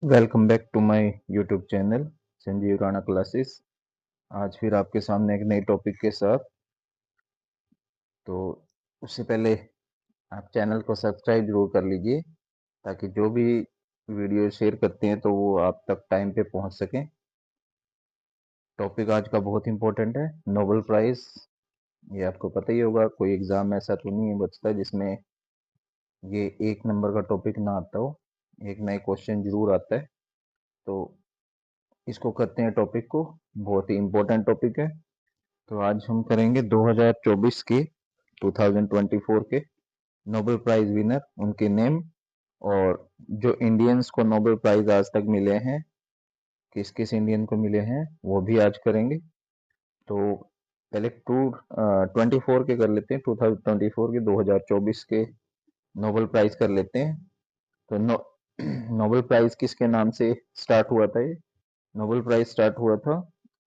Welcome back to my YouTube channel Sanjeev Rana classes. आज फिर आपके सामने एक नए टॉपिक के साथ। तो उससे पहले आप चैनल को सब्सक्राइब जरूर कर लीजिए ताकि जो भी वीडियो शेयर करते हैं तो वो आप तक टाइम पे पहुंच सकें। टॉपिक आज का बहुत इंपॉर्टेंट है, नोबेल प्राइज। ये आपको पता ही होगा, कोई एग्जाम ऐसा तो नहीं है बचता जिसमें ये एक नंबर का टॉपिक ना आता हो, एक नए क्वेश्चन जरूर आता है। तो इसको करते हैं टॉपिक को, बहुत ही इंपॉर्टेंट टॉपिक है। तो आज हम करेंगे 2024 के 2024 के नोबेल प्राइज विनर, उनके नेम, और जो इंडियंस को नोबेल प्राइज आज तक मिले हैं, किस किस इंडियन को मिले हैं वो भी आज करेंगे। तो पहले 2024 के कर लेते हैं, 2024 के 2024 के नोबेल प्राइज कर लेते हैं। तो नोबेल प्राइज किसके नाम से स्टार्ट हुआ था? ये नोबेल प्राइज स्टार्ट हुआ था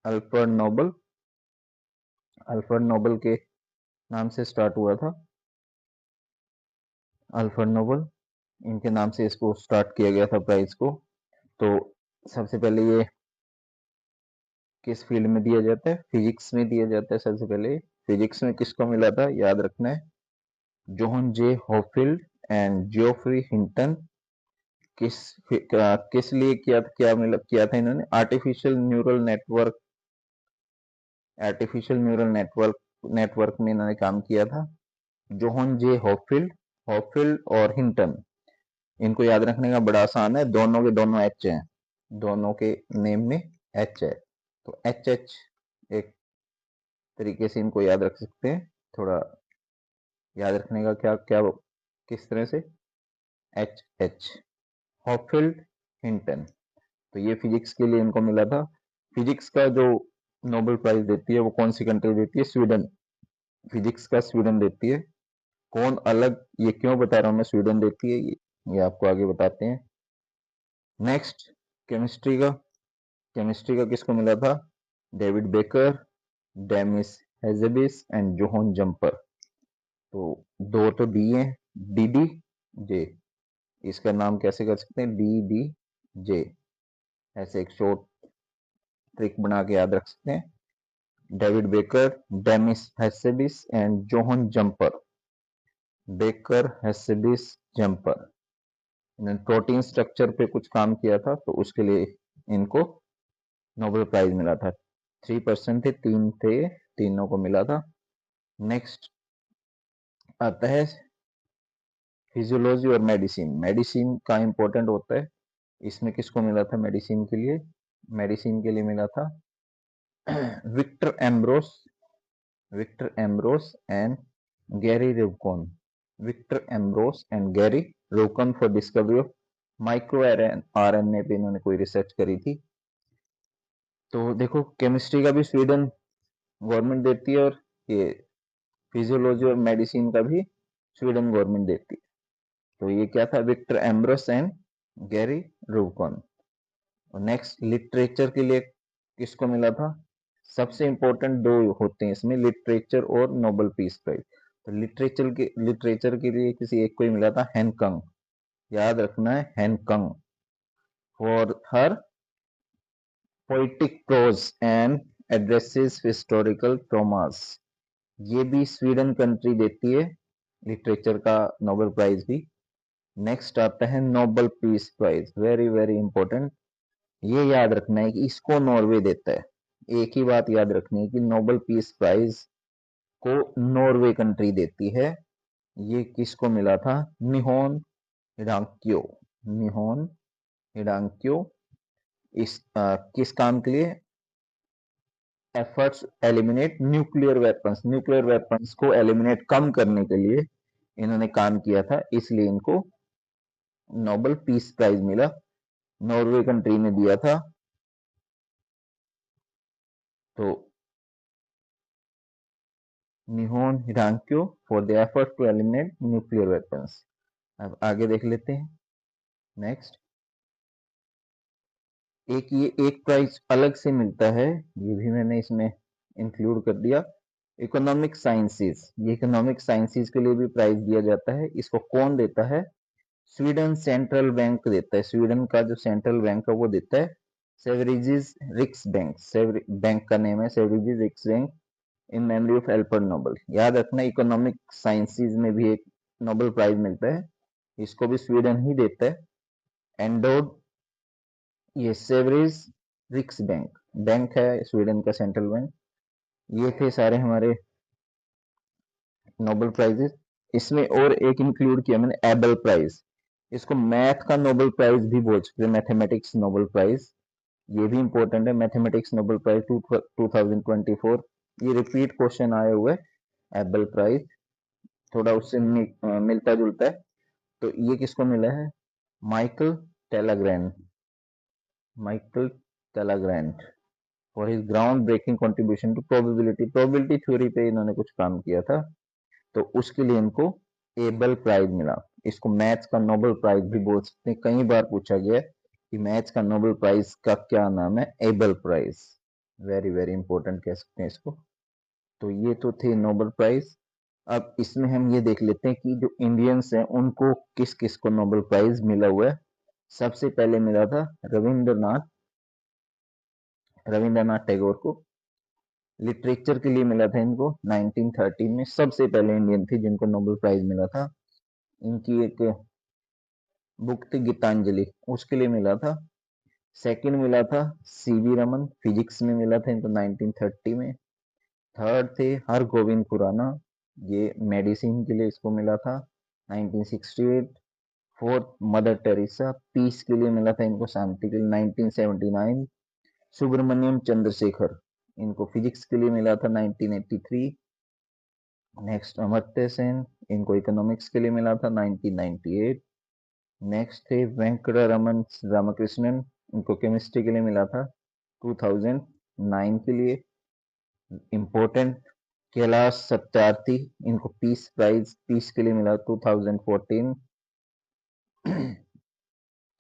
अल्फ्रेड नोबेल, अल्फ्रेड नोबेल के नाम से स्टार्ट हुआ था। अल्फ्रेड नोबेल, इनके नाम से इसको स्टार्ट किया गया था प्राइज को। तो सबसे पहले ये किस फील्ड में दिया जाता है? फिजिक्स में दिया जाता है। सबसे पहले फिजिक्स में किसको मिला था याद रखना है, John J Hopfield and Geoffrey Hinton. किस किस लिए किया था इन्होंने? आर्टिफिशियल न्यूरल नेटवर्क में इन्होंने काम किया था। जोहन जे हॉपफील्ड, हॉपफील्ड और हिंटन, इनको याद रखने का बड़ा आसान है, दोनों के दोनों एच हैं, दोनों के नेम में एच है। तो एच एच एक तरीके से इनको याद रख सकते हैं। थोड़ा याद रखने का क्या क्या किस तरह से? H H, Hopfield, Hinton. तो ये फिजिक्स के लिए इनको मिला था। फिजिक्स का जो नोबेल प्राइज देती है वो कौन सी कंट्री देती है? स्वीडन। फिजिक्स का स्वीडन देती है। कौन अलग, ये क्यों बता रहा हूँ मैं स्वीडन देती है, ये आपको आगे बताते हैं। नेक्स्ट, केमिस्ट्री का, केमिस्ट्री का किसको मिला था? David Baker, Demis Hassabis and John Jumper. तो दो तो डी है, डी डी जे, इसका नाम कैसे कर सकते हैं? डी डी जे, ऐसे एक शॉर्ट ट्रिक बना के याद रख सकते हैं। David Baker, Demis Hassabis and John Jumper. Baker, Hassabis, Jumper, इन्होंने प्रोटीन स्ट्रक्चर पे कुछ काम किया था तो उसके लिए इनको नोबेल प्राइज मिला था। 3% थे, तीन थे, तीनों को मिला था। नेक्स्ट आता है फिजियोलॉजी और मेडिसिन। मेडिसिन का इंपॉर्टेंट होता है, इसमें किसको मिला था मेडिसिन के लिए? मेडिसिन के लिए मिला था Victor Ambros, Victor Ambros and Gary Ruvkun. Victor Ambros and Gary Ruvkun for discovery of micro RNA पे इन्होंने कोई रिसर्च करी थी। तो देखो, केमिस्ट्री का भी स्वीडन गवर्नमेंट देती है, और ये फिजियोलॉजी और मेडिसिन का भी स्वीडन गवर्नमेंट देती है। तो ये क्या था? विक्टर एम्ब्रोस एंड गैरी रुकन। और नेक्स्ट, लिटरेचर के लिए किसको मिला था? सबसे इंपॉर्टेंट दो होते हैं इसमें, लिटरेचर और नोबेल पीस प्राइज। तो लिटरेचर के लिए किसी एक को ही मिला था, हैनकंग। याद रखना है, Han Kang, for her poetic prose and addresses historical traumas. ये भी स्वीडन कंट्री देती है लिटरेचर का नोबेल प्राइज भी। नेक्स्ट आता है Nobel piece prize, very very important. ये याद रखना है कि इसको नॉर्वे देता है। एक ही बात याद रखनी है कि नोबेल पीस प्राइज को नॉर्वे कंट्री देती है। ये किसको मिला था? निहोन हिडांक्यो, निहोन हिडांक्यो। किस काम के लिए? Efforts eliminate nuclear weapons, nuclear weapons को एलिमिनेट कम करने के लिए इन्होंने काम किया था, इसलिए इनको नोबेल पीस प्राइज मिला। नॉर्वे कंट्री ने दिया था। तो Nihon Hidankyo for the effort to eliminate nuclear weapons. अब आगे देख लेते हैं। नेक्स्ट, एक प्राइज अलग से मिलता है, ये भी मैंने इसमें इंक्लूड कर दिया। इकोनॉमिक साइंसेस, ये इकोनॉमिक साइंसेस के लिए भी प्राइज दिया जाता है। इसको कौन देता है? स्वीडन सेंट्रल बैंक देता है, स्वीडन का जो सेंट्रल बैंक है वो देता है सेवरेजिस रिक्स बैंक। बैंक का नेम है सेवरेजिस रिक्स bank in memory of Alfred Nobel. याद रखना, इकोनॉमिक साइंसेज में भी एक नोबेल प्राइज मिलता है, इसको भी स्वीडन ही देता है। एंडोड, ये सेवरेज रिक्स बैंक बैंक है स्वीडन का सेंट्रल बैंक। ये थे सारे हमारे नोबेल प्राइजेस। इसमें और एक इंक्लूड किया मैंने, एबल प्राइज। इसको मैथ का नोबेल प्राइज भी बोल सकते हैं, मैथमेटिक्स नोबेल प्राइज, ये भी इंपॉर्टेंट है। मैथमेटिक्स नोबेल प्राइज 2024, ये रिपीट क्वेश्चन आए हुए, एबल प्राइज थोड़ा उससे मिलता जुलता है। तो ये किसको मिला है? Michel Talagrand, Michel Talagrand for his groundbreaking contribution to probability theory पे इन्होंने कुछ काम किया था, तो उसके लिए इनको एबल प्राइज मिला। इसको मैथ्स का नोबेल प्राइज भी बोल सकते हैं, कई बार पूछा गया है कि मैथ्स का नोबेल प्राइज का क्या नाम है, Abel prize. Very very important कह सकते हैं इसको। तो ये तो थे नोबेल प्राइज। अब इसमें हम ये देख लेते हैं कि जो इंडियंस हैं उनको किस किस को नोबेल प्राइज मिला हुआ है। सबसे पहले मिला था रविंद्रनाथ टैगोर को। लिटरेचर के लिए मिला था इनको 1913 में, सबसे पहले इंडियन थे जिनको नोबेल प्राइज मिला था। इनकी एक बुक थी गीतांजलि, उसके लिए मिला था। सेकंड मिला था सीवी रमन, फिजिक्स में मिला था इनको 1930 में। थर्ड थे हरगोविंद खुराना, ये मेडिसिन के लिए इसको मिला था 1968। फोर्थ मदर टेरेसा, पीस के लिए मिला था इनको, शांति के लिए 1979। सुब्रमण्यम चंद्रशेखर, इनको फिजिक्स के लिए मिला था 1983। नेक्स्ट अमर्त्य सेन, इनको इकोनॉमिक्स के लिए मिला था 1998। नेक्स्ट थे वेंकटरमन रामकृष्णन, इनको केमिस्ट्री के लिए मिला था 2009 के लिए। इम्पोर्टेंट कैलाश सत्यार्थी, इनको पीस के लिए मिला 2014।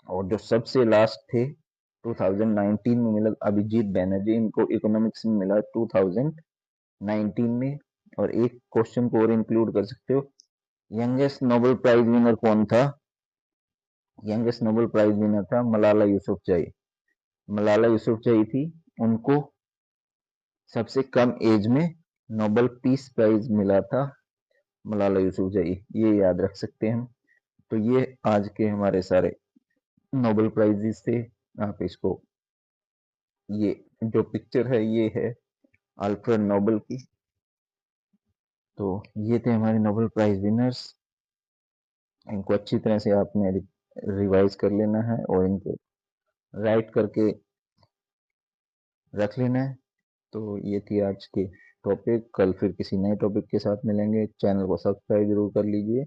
और जो सबसे लास्ट थे 2019 में मिला अभिजीत बैनर्जी, इनको इकोनॉमिक्स में मिला 2019 में। और एक क्वेश्चन को और इंक्लूड कर सकते हो, यंगेस्ट नोबेल प्राइज विनर कौन था? यंगेस्ट नोबेल प्राइज विनर था मलाला यूसुफजई। मलाला यूसुफजई थी, उनको सबसे कम एज में नोबेल पीस प्राइज मिला था, मलाला यूसुफजई, ये याद रख सकते हैं हम। तो ये आज के हमारे सारे नोबेल प्राइजेस थे। आप इसको, ये जो पिक्चर है ये है अल्फ्रेड नोबेल की। तो ये थे हमारे नोबेल प्राइज विनर्स। इनको अच्छी तरह से आपने रिवाइज कर लेना है और इनको राइट करके रख लेना है। तो ये थी आज की टॉपिक। कल फिर किसी नए टॉपिक के साथ मिलेंगे। चैनल को सब्सक्राइब जरूर कर लीजिए,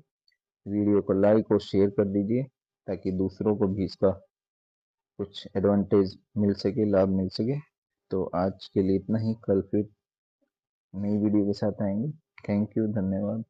वीडियो को लाइक और शेयर कर दीजिए ताकि दूसरों को भी इसका कुछ एडवांटेज मिल सके, लाभ मिल सके। तो आज के लिए इतना ही, कल फिर नई वीडियो के साथ आएंगे। थैंक यू, धन्यवाद।